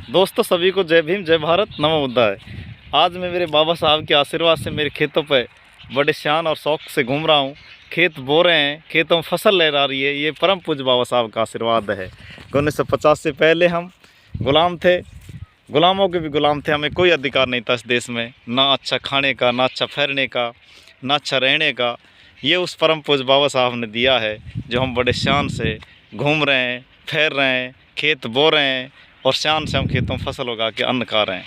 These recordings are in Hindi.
दोस्तों सभी को जय भीम, जय भारत, नमो बुद्धाय। आज मैं मेरे बाबा साहब के आशीर्वाद से मेरे खेतों पे बड़े शान और शौक से घूम रहा हूँ। खेत बो रहे हैं, खेतों में फसल लहरा रही है। ये परम पूज्य बाबा साहब का आशीर्वाद है। 1950 से पहले हम गुलाम थे, गुलामों के भी गुलाम थे। हमें कोई अधिकार नहीं था इस देश में, ना अच्छा खाने का, ना अच्छा ठहरने का, ना अच्छा रहने का। ये उस परम पूज्य बाबा साहब ने दिया है, जो हम बड़े शान से घूम रहे हैं, ठहर रहे हैं, खेत बो रहे हैं और शान से हम खेतों में फसल उगा के अन्न खा रहे हैं।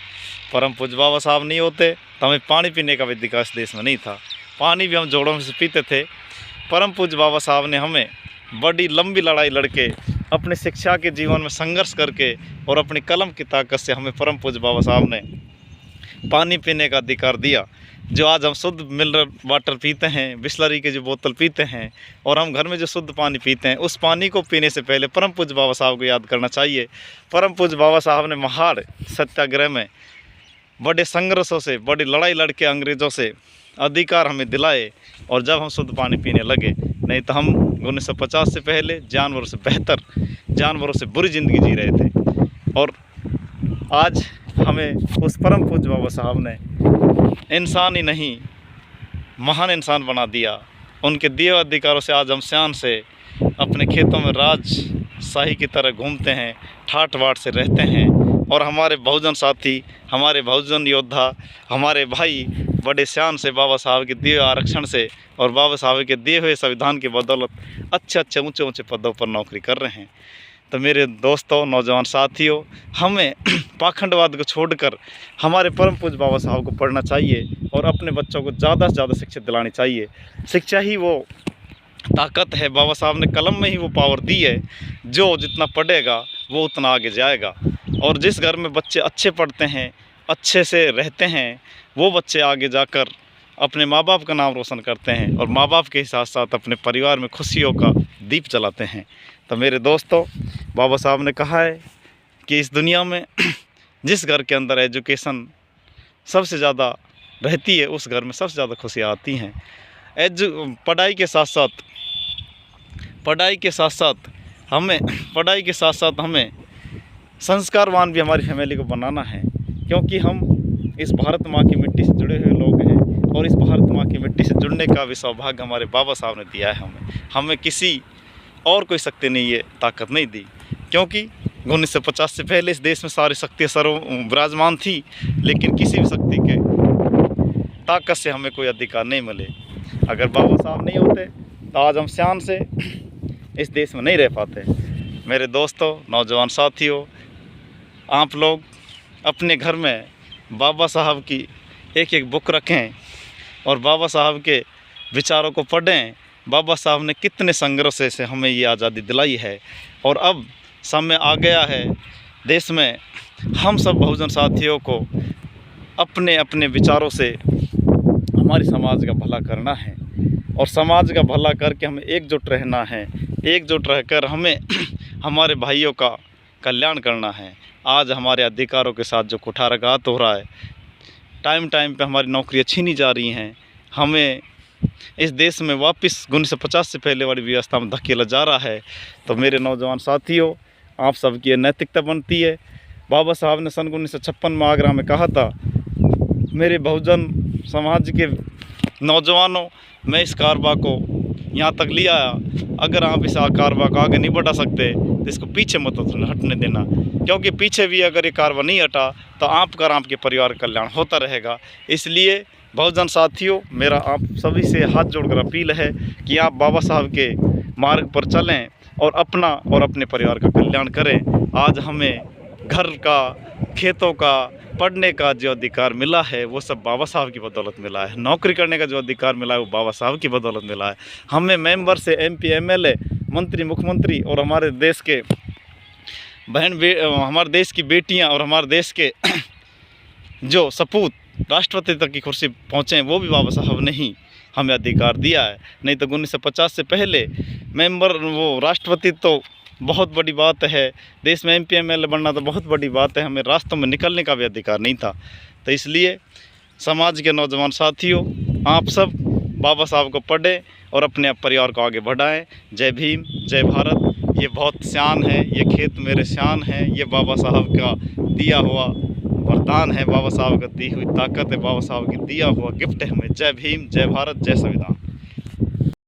परम पूज्य बाबा साहब नहीं होते तो हमें पानी पीने का भी अधिकार इस देश में नहीं था। पानी भी हम जोड़ों में से पीते थे। परम पूज्य बाबा साहब ने हमें बड़ी लंबी लड़ाई लड़के, अपनी शिक्षा के जीवन में संघर्ष करके और अपनी कलम की ताकत से हमें परम पूज्य बाबा साहब ने पानी पीने का अधिकार दिया। जो आज हम शुद्ध मिनरल वाटर पीते हैं, बिसलरी के जो बोतल पीते हैं और हम घर में जो शुद्ध पानी पीते हैं, उस पानी को पीने से पहले परम पूज्य बाबा साहब को याद करना चाहिए। परम पूज्य बाबा साहब ने महाड़ सत्याग्रह में बड़े संघर्षों से, बड़ी लड़ाई लड़के अंग्रेज़ों से अधिकार हमें दिलाए और जब हम शुद्ध पानी पीने लगे। नहीं तो हम 1950 से पहले जानवरों से बेहतर, जानवरों से बुरी ज़िंदगी जी रहे थे। और आज हमें उस परम पूज्य बाबा साहब ने इंसान ही नहीं, महान इंसान बना दिया। उनके दिए अधिकारों से आज हम शान से अपने खेतों में राजशाही की तरह घूमते हैं, ठाट बाट से रहते हैं और हमारे बहुजन साथी, हमारे बहुजन योद्धा, हमारे भाई बड़े शान से बाबा साहब के दिए आरक्षण से और बाबा साहब के दिए हुए संविधान की बदौलत अच्छे ऊंचे ऊंचे पदों पर नौकरी कर रहे हैं। तो मेरे दोस्तों, नौजवान साथियों, हमें पाखंडवाद को छोड़कर हमारे परम पूज्य बाबा साहब को पढ़ना चाहिए और अपने बच्चों को ज़्यादा से ज़्यादा शिक्षा दिलानी चाहिए। शिक्षा ही वो ताकत है। बाबा साहब ने कलम में ही वो पावर दी है। जो जितना पढ़ेगा वो उतना आगे जाएगा। और जिस घर में बच्चे अच्छे पढ़ते हैं, अच्छे से रहते हैं, वो बच्चे आगे जाकर अपने माँ बाप का नाम रोशन करते हैं और माँ बाप के साथ साथ अपने परिवार में खुशियों का दीप जलाते हैं। तो मेरे दोस्तों, बाबा साहब ने कहा है कि इस दुनिया में जिस घर के अंदर एजुकेशन सबसे ज़्यादा रहती है, उस घर में सबसे ज़्यादा खुशियाँ आती हैं। पढ़ाई के साथ साथ हमें संस्कारवान भी हमारी फैमिली को बनाना है, क्योंकि हम इस भारत माँ की मिट्टी से जुड़े हुए लोग हैं और इस भारत माँ की मिट्टी से जुड़ने का भी सौभाग्य हमारे बाबा साहब ने दिया है। हमें किसी और कोई शक्ति ने ये ताकत नहीं दी, क्योंकि 1950 से पहले इस देश में सारी शक्तियाँ विराजमान थी, लेकिन किसी भी शक्ति के ताकत से हमें कोई अधिकार नहीं मिले। अगर बाबा साहब नहीं होते तो आज हम शान से इस देश में नहीं रह पाते। मेरे दोस्तों, नौजवान साथियों, आप लोग अपने घर में बाबा साहब की एक एक बुक रखें और बाबा साहब के विचारों को पढ़ें। बाबा साहब ने कितने संघर्ष से हमें ये आज़ादी दिलाई है और अब समय आ गया है देश में हम सब बहुजन साथियों को अपने अपने विचारों से हमारी समाज का भला करना है और समाज का भला करके हमें एकजुट रहना है। एकजुट रहकर हमें हमारे भाइयों का कल्याण करना है। आज हमारे अधिकारों के साथ जो कुठाराघात हो रहा है, टाइम पे हमारी नौकरियां छीनी जा रही हैं, हमें इस देश में वापस 1950 से पहले वाली व्यवस्था में धकेला जा रहा है। तो मेरे नौजवान साथियों, आप सबकी ये नैतिकता बनती है। बाबा साहब ने सन 1956 में आगरा में कहा था, मेरे बहुजन समाज के नौजवानों, मैं इस कारवा को यहाँ तक ले आया, अगर आप इस कारवा को आगे नहीं बढ़ा सकते तो इसको पीछे मत हटने देना, क्योंकि पीछे भी अगर ये कारवा नहीं हटा तो आपका और आपके परिवार का कल्याण होता रहेगा। इसलिए बहुजन साथियों, मेरा आप सभी से हाथ जोड़कर अपील है कि आप बाबा साहब के मार्ग पर चलें और अपना और अपने परिवार का कल्याण करें। आज हमें घर का, खेतों का, पढ़ने का जो अधिकार मिला है वो सब बाबा साहब की बदौलत मिला है। नौकरी करने का जो अधिकार मिला है वो बाबा साहब की बदौलत मिला है। हमें मेंबर से MP MLA, मंत्री, मुख्यमंत्री और हमारे देश के हमारे देश की बेटियां और हमारे देश के जो सपूत राष्ट्रपति तक की कुर्सी पहुँचे, वो भी बाबा साहब ने ही हमें अधिकार दिया है। नहीं तो 1950 से पहले राष्ट्रपति तो बहुत बड़ी बात है, देश में MP MLA बनना तो बहुत बड़ी बात है, हमें रास्तों में निकलने का भी अधिकार नहीं था। तो इसलिए समाज के नौजवान साथियों, आप सब बाबा साहब को पढ़ें और अपने परिवार को आगे बढ़ाएं। जय भीम, जय भारत। ये बहुत शान है, ये खेत मेरे शान है, ये बाबा साहब का दिया हुआ वरदान है, बाबा साहब का दी हुई ताकत है, बाबा साहब की दिया हुआ गिफ्ट है हमें। जय भीम, जय भारत, जय संविधान।